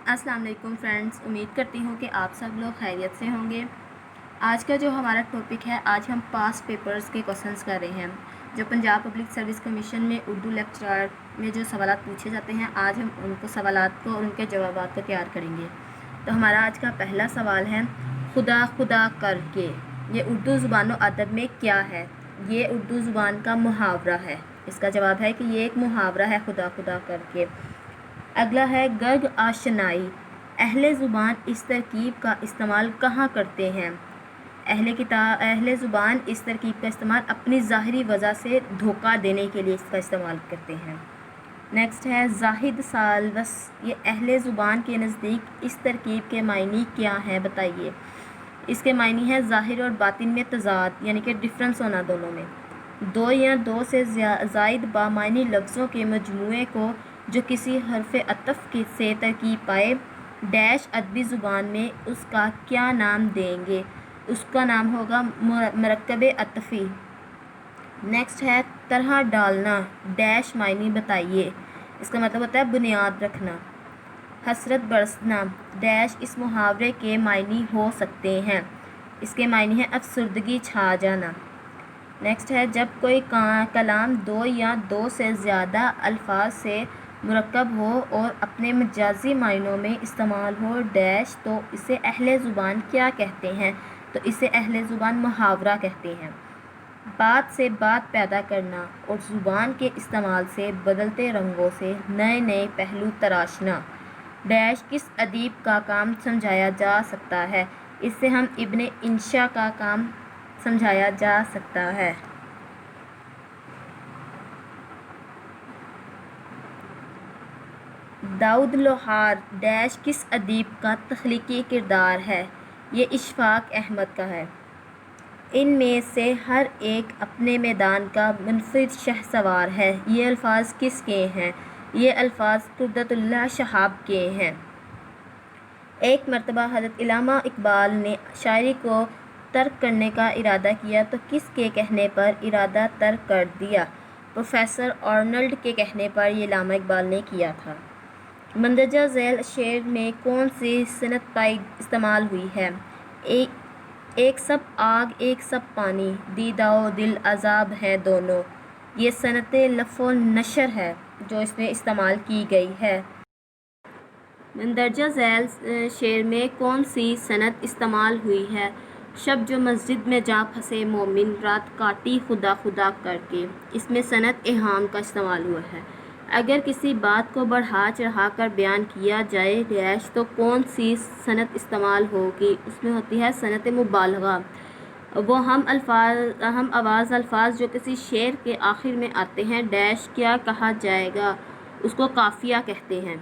अस्सलाम वालेकुम फ्रेंड्स, उम्मीद करती हूँ कि आप सब लोग खैरियत से होंगे। आज का जो हमारा टॉपिक है, आज हम पास्ट पेपर्स के क्वेश्चंस कर रहे हैं जो पंजाब पब्लिक सर्विस कमीशन में उर्दू लेक्चर में जो सवालात पूछे जाते हैं। आज हम उनको सवालात को और उनके जवाबात को तैयार करेंगे। तो हमारा आज का पहला सवाल है, खुदा खुदा करके ये उर्दू ज़ुबान व अदब में क्या है? ये उर्दू ज़ुबान का मुहावरा है। इसका जवाब है कि ये एक मुहावरा है, खुदा खुदा करके। अगला है, गर्ग आशनाई, अहले ज़ुबान इस तरकीब का इस्तेमाल कहाँ करते हैं? अहले ज़ुबान इस तरकीब का इस्तेमाल अपनी ज़ाहिरी वजह से धोखा देने के लिए इसका इस्तेमाल करते हैं। नेक्स्ट है, जाहिद सालवस, ये अहले ज़ुबान के नज़दीक इस तरकीब के मायने क्या हैं, बताइए। इसके मायने हैं ज़ाहिर और बातिन में तज़ाद, यानी कि डिफरेंस होना दोनों में। दो या दो से ज़ायद बामानी लफ्ज़ों के मजमूए को जो किसी हर्फ अतफ़ से तरकीब पाए, डैश अदबी ज़ुबान में उसका क्या नाम देंगे? उसका नाम होगा मरकब अतफ़ी। नेक्स्ट है, तरह डालना, डैश मायने बताइए। इसका मतलब होता है बुनियाद रखना। हसरत बरसना, डैश इस मुहावरे के मायने हो सकते हैं। इसके मायने हैं अफसरदगी छा जाना। नेक्स्ट है, जब कोई कलाम दो या दो से ज़्यादा अल्फाज से मुरक्कब हो और अपने मजाजी मायनों में इस्तेमाल हो, डैश, तो इसे अहले ज़ुबान क्या कहते हैं? तो इसे अहले ज़ुबान मुहावरा कहते हैं। बात से बात पैदा करना और ज़ुबान के इस्तेमाल से बदलते रंगों से नए नए पहलू तराशना, डैश किस अदीब का काम समझाया जा सकता है? इससे हम इब्ने इंशा का काम समझाया जा सकता है। दाऊद लोहार, डैश किस अदीब का तख्लीकी किरदार है? ये इशफाक अहमद का है। इनमें से हर एक अपने मैदान का मुनफरिद शहसवार है। ये अल्फाज किसके हैं? ये अल्फाज कुदरतुल्लाह शहाब के हैं। एक मरतबा हज़रत इल्लामा इकबाल ने शायरी को तर्क करने का इरादा किया, तो किसके कहने पर इरादा तर्क कर दिया? प्रोफेसर आर्नल्ड के कहने पर ये इल्लामा इकबाल ने किया था। मंदरजा झैल शेर में कौन सी सनत पाई इस्तेमाल हुई है? एक सब आग एक सब पानी, दीदाओ दिल अजाब है दोनों। ये सनत लफ़ो नशर है जो इसमें इस्तेमाल की गई है। मंदरजा झैल शेर में कौन सी सनत इस्तेमाल हुई है? शब जो मस्जिद में जा फंसे मोमिन, रात काटी खुदा खुदा करके। इसमें सनत इहाम का इस्तेमाल हुआ है। अगर किसी बात को बढ़ा चढ़ा कर बयान किया जाए, डैश, तो कौन सी सनत इस्तेमाल होगी? उसमें होती है सनत मुबालगा। वो हम आवाज़ अल्फाज जो किसी शेर के आखिर में आते हैं, डैश क्या कहा जाएगा? उसको काफिया कहते हैं।